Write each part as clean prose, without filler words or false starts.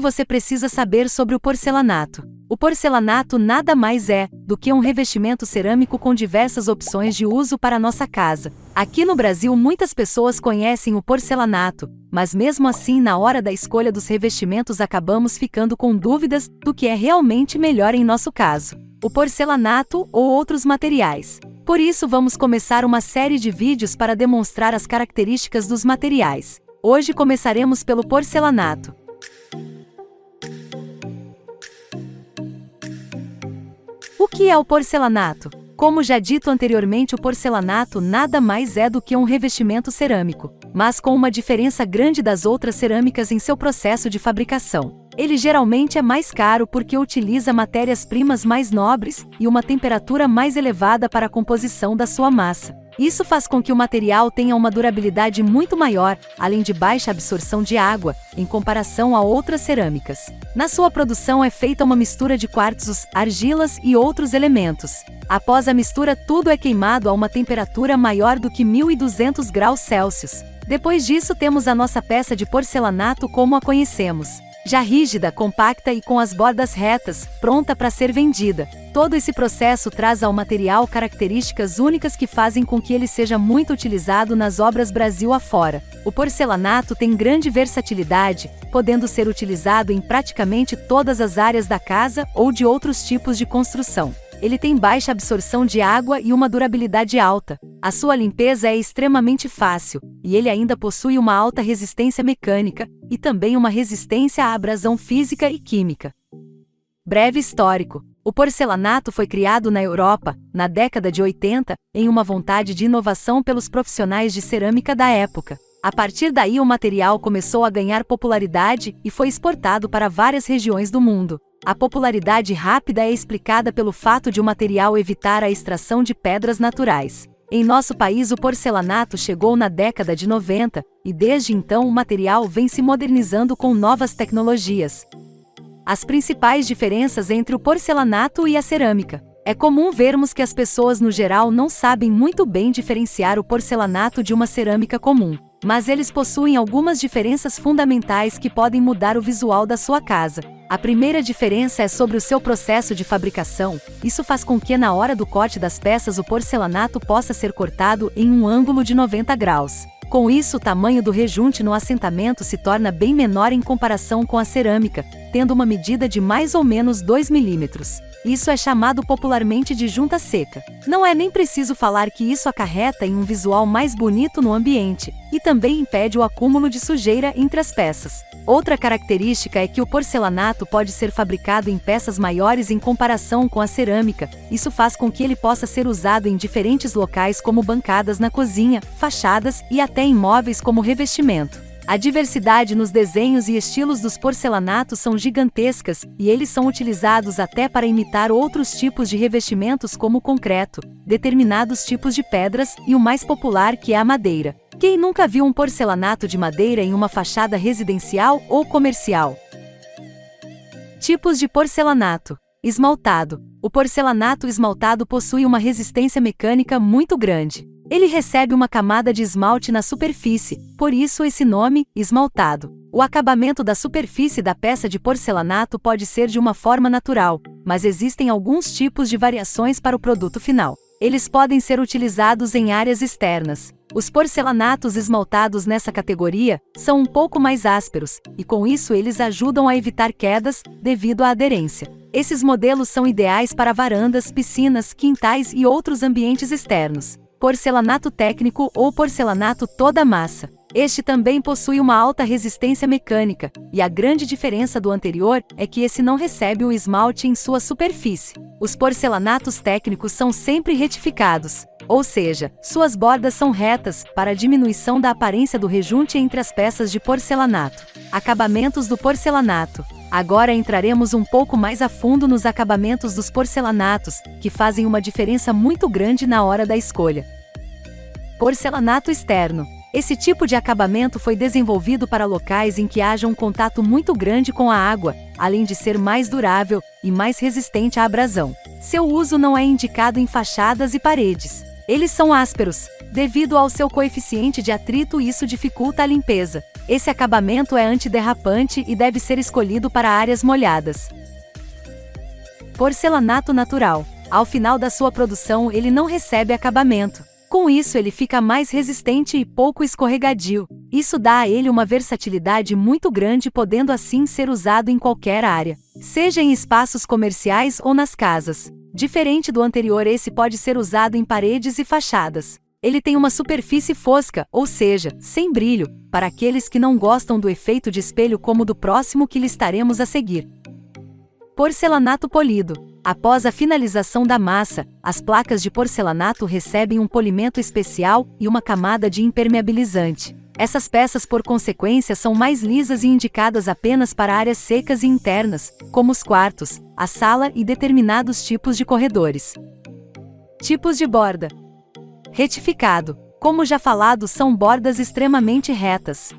você precisa saber sobre o porcelanato. O porcelanato nada mais é do que um revestimento cerâmico com diversas opções de uso para a nossa casa. Aqui no Brasil, muitas pessoas conhecem o porcelanato, mas mesmo assim, na hora da escolha dos revestimentos, acabamos ficando com dúvidas do que é realmente melhor em nosso caso: o porcelanato ou outros materiais. Por isso, vamos começar uma série de vídeos para demonstrar as características dos materiais. Hoje começaremos pelo porcelanato. O que é o porcelanato? Como já dito anteriormente, o porcelanato nada mais é do que um revestimento cerâmico, mas com uma diferença grande das outras cerâmicas em seu processo de fabricação. Ele geralmente é mais caro porque utiliza matérias-primas mais nobres e uma temperatura mais elevada para a composição da sua massa. Isso faz com que o material tenha uma durabilidade muito maior, além de baixa absorção de água, em comparação a outras cerâmicas. Na sua produção é feita uma mistura de quartzos, argilas e outros elementos. Após a mistura, tudo é queimado a uma temperatura maior do que 1200 graus Celsius. Depois disso, temos a nossa peça de porcelanato como a conhecemos, já rígida, compacta e com as bordas retas, pronta para ser vendida. Todo esse processo traz ao material características únicas que fazem com que ele seja muito utilizado nas obras Brasil afora. O porcelanato tem grande versatilidade, podendo ser utilizado em praticamente todas as áreas da casa ou de outros tipos de construção. Ele tem baixa absorção de água e uma durabilidade alta. A sua limpeza é extremamente fácil, e ele ainda possui uma alta resistência mecânica e também uma resistência à abrasão física e química. Breve histórico. O porcelanato foi criado na Europa, na década de 80, em uma vontade de inovação pelos profissionais de cerâmica da época. A partir daí, o material começou a ganhar popularidade e foi exportado para várias regiões do mundo. A popularidade rápida é explicada pelo fato de o material evitar a extração de pedras naturais. Em nosso país, o porcelanato chegou na década de 90, e desde então o material vem se modernizando com novas tecnologias. As principais diferenças entre o porcelanato e a cerâmica. É comum vermos que as pessoas no geral não sabem muito bem diferenciar o porcelanato de uma cerâmica comum, mas eles possuem algumas diferenças fundamentais que podem mudar o visual da sua casa. A primeira diferença é sobre o seu processo de fabricação. Isso faz com que na hora do corte das peças o porcelanato possa ser cortado em um ângulo de 90 graus. Com isso, o tamanho do rejunte no assentamento se torna bem menor em comparação com a cerâmica, tendo uma medida de mais ou menos 2 milímetros. Isso é chamado popularmente de junta seca. Não é nem preciso falar que isso acarreta em um visual mais bonito no ambiente, e também impede o acúmulo de sujeira entre as peças. Outra característica é que o porcelanato pode ser fabricado em peças maiores em comparação com a cerâmica. Isso faz com que ele possa ser usado em diferentes locais, como bancadas na cozinha, fachadas e até em móveis como revestimento. A diversidade nos desenhos e estilos dos porcelanatos são gigantescas, e eles são utilizados até para imitar outros tipos de revestimentos como o concreto, determinados tipos de pedras e o mais popular, que é a madeira. Quem nunca viu um porcelanato de madeira em uma fachada residencial ou comercial? Tipos de porcelanato. Esmaltado. O porcelanato esmaltado possui uma resistência mecânica muito grande. Ele recebe uma camada de esmalte na superfície, por isso esse nome, esmaltado. O acabamento da superfície da peça de porcelanato pode ser de uma forma natural, mas existem alguns tipos de variações para o produto final. Eles podem ser utilizados em áreas externas. Os porcelanatos esmaltados nessa categoria são um pouco mais ásperos, e com isso eles ajudam a evitar quedas devido à aderência. Esses modelos são ideais para varandas, piscinas, quintais e outros ambientes externos. Porcelanato técnico ou porcelanato toda massa. Este também possui uma alta resistência mecânica, e a grande diferença do anterior é que esse não recebe o esmalte em sua superfície. Os porcelanatos técnicos são sempre retificados, ou seja, suas bordas são retas, para a diminuição da aparência do rejunte entre as peças de porcelanato. Acabamentos do porcelanato. Agora entraremos um pouco mais a fundo nos acabamentos dos porcelanatos, que fazem uma diferença muito grande na hora da escolha. Porcelanato externo. Esse tipo de acabamento foi desenvolvido para locais em que haja um contato muito grande com a água, além de ser mais durável e mais resistente à abrasão. Seu uso não é indicado em fachadas e paredes. Eles são ásperos, Devido ao seu coeficiente de atrito, isso dificulta a limpeza. Esse acabamento é antiderrapante e deve ser escolhido para áreas molhadas. Porcelanato natural. Ao final da sua produção, ele não recebe acabamento. Com isso, ele fica mais resistente e pouco escorregadio. Isso dá a ele uma versatilidade muito grande, podendo assim ser usado em qualquer área, seja em espaços comerciais ou nas casas. Diferente do anterior, esse pode ser usado em paredes e fachadas. Ele tem uma superfície fosca, ou seja, sem brilho, para aqueles que não gostam do efeito de espelho como do próximo que listaremos a seguir. Porcelanato polido. Após a finalização da massa, as placas de porcelanato recebem um polimento especial e uma camada de impermeabilizante. Essas peças, por consequência, são mais lisas e indicadas apenas para áreas secas e internas, como os quartos, a sala e determinados tipos de corredores. Tipos de borda. Retificado. Como já falado, são bordas extremamente retas.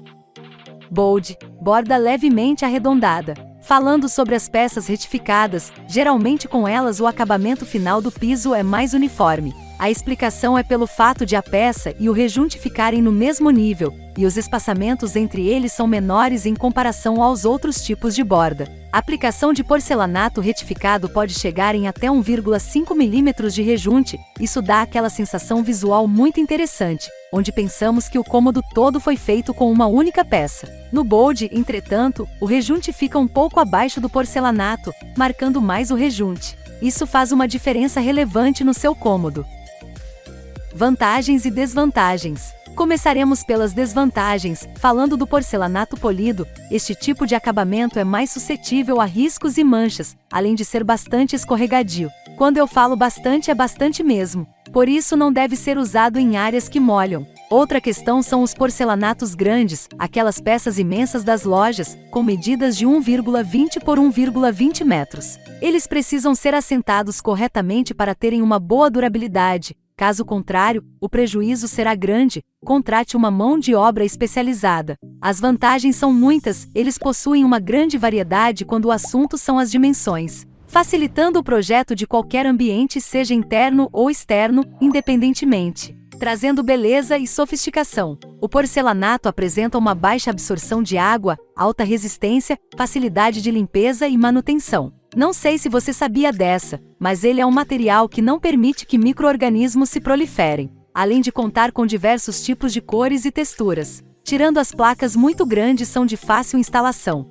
Bold, borda levemente arredondada. Falando sobre as peças retificadas, geralmente com elas o acabamento final do piso é mais uniforme. A explicação é pelo fato de a peça e o rejunte ficarem no mesmo nível, e os espaçamentos entre eles são menores em comparação aos outros tipos de borda. A aplicação de porcelanato retificado pode chegar em até 1,5 mm de rejunte. Isso dá aquela sensação visual muito interessante, onde pensamos que o cômodo todo foi feito com uma única peça. No bold, entretanto, o rejunte fica um pouco abaixo do porcelanato, marcando mais o rejunte. Isso faz uma diferença relevante no seu cômodo. Vantagens e desvantagens. Começaremos pelas desvantagens. Falando do porcelanato polido, este tipo de acabamento é mais suscetível a riscos e manchas, além de ser bastante escorregadio. Quando eu falo bastante, é bastante mesmo. Por isso não deve ser usado em áreas que molham. Outra questão são os porcelanatos grandes, aquelas peças imensas das lojas, com medidas de 1,20 por 1,20 metros. Eles precisam ser assentados corretamente para terem uma boa durabilidade. Caso contrário, o prejuízo será grande. Contrate uma mão de obra especializada. As vantagens são muitas, eles possuem uma grande variedade quando o assunto são as dimensões, facilitando o projeto de qualquer ambiente, seja interno ou externo, independentemente. Trazendo beleza e sofisticação. O porcelanato apresenta uma baixa absorção de água, alta resistência, facilidade de limpeza e manutenção. Não sei se você sabia dessa, mas ele é um material que não permite que micro-organismos se proliferem, além de contar com diversos tipos de cores e texturas. Tirando as placas muito grandes, são de fácil instalação.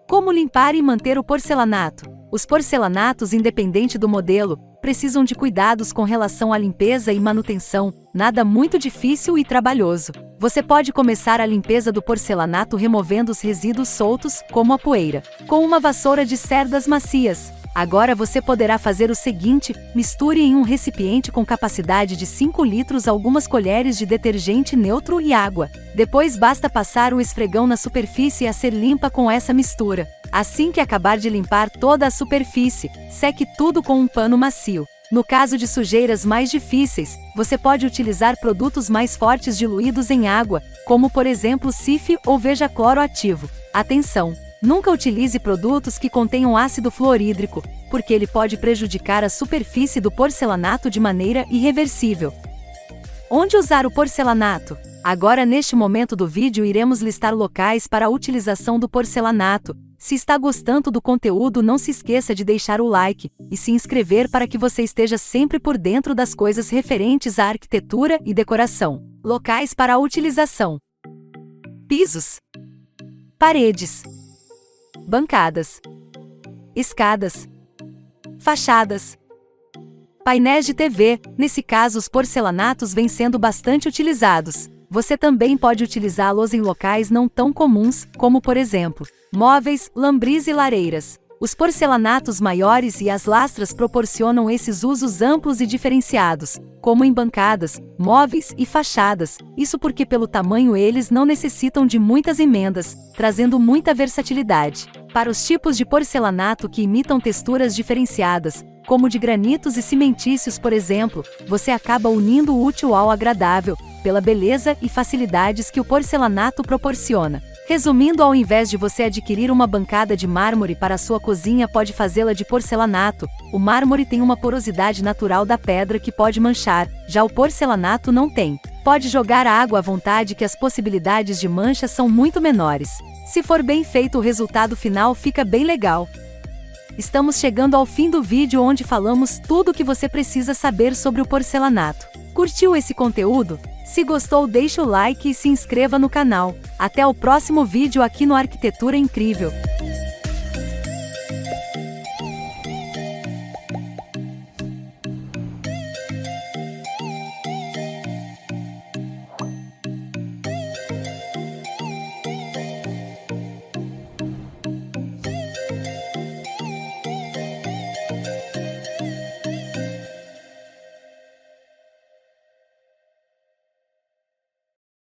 Como limpar e manter o porcelanato? Os porcelanatos, independente do modelo, precisam de cuidados com relação à limpeza e manutenção, nada muito difícil e trabalhoso. Você pode começar a limpeza do porcelanato removendo os resíduos soltos, como a poeira, com uma vassoura de cerdas macias. Agora você poderá fazer o seguinte: misture em um recipiente com capacidade de 5 litros algumas colheres de detergente neutro e água. Depois basta passar o esfregão na superfície a ser limpa com essa mistura. Assim que acabar de limpar toda a superfície, seque tudo com um pano macio. No caso de sujeiras mais difíceis, você pode utilizar produtos mais fortes diluídos em água, como por exemplo Cif ou Veja Cloro ativo. Atenção! Nunca utilize produtos que contenham ácido fluorídrico, porque ele pode prejudicar a superfície do porcelanato de maneira irreversível. Onde usar o porcelanato? Agora, neste momento do vídeo, iremos listar locais para a utilização do porcelanato. Se está gostando do conteúdo, não se esqueça de deixar o like e se inscrever para que você esteja sempre por dentro das coisas referentes à arquitetura e decoração. Locais para a utilização: pisos, paredes, bancadas, escadas, fachadas, painéis de TV. Nesse caso, os porcelanatos vêm sendo bastante utilizados. Você também pode utilizá-los em locais não tão comuns, como por exemplo, móveis, lambris e lareiras. Os porcelanatos maiores e as lastras proporcionam esses usos amplos e diferenciados, como em bancadas, móveis e fachadas. Isso porque pelo tamanho eles não necessitam de muitas emendas, trazendo muita versatilidade. Para os tipos de porcelanato que imitam texturas diferenciadas, como de granitos e cimentícios, por exemplo, você acaba unindo o útil ao agradável. pela beleza e facilidades que o porcelanato proporciona. Resumindo, ao invés de você adquirir uma bancada de mármore para a sua cozinha, pode fazê-la de porcelanato. O mármore tem uma porosidade natural da pedra que pode manchar, já o porcelanato não tem. Pode jogar a água à vontade que as possibilidades de mancha são muito menores. Se for bem feito, o resultado final fica bem legal. Estamos chegando ao fim do vídeo onde falamos tudo o que você precisa saber sobre o porcelanato. Curtiu esse conteúdo? Se gostou, deixe o like e se inscreva no canal. Até o próximo vídeo aqui no Arquitetura Incrível.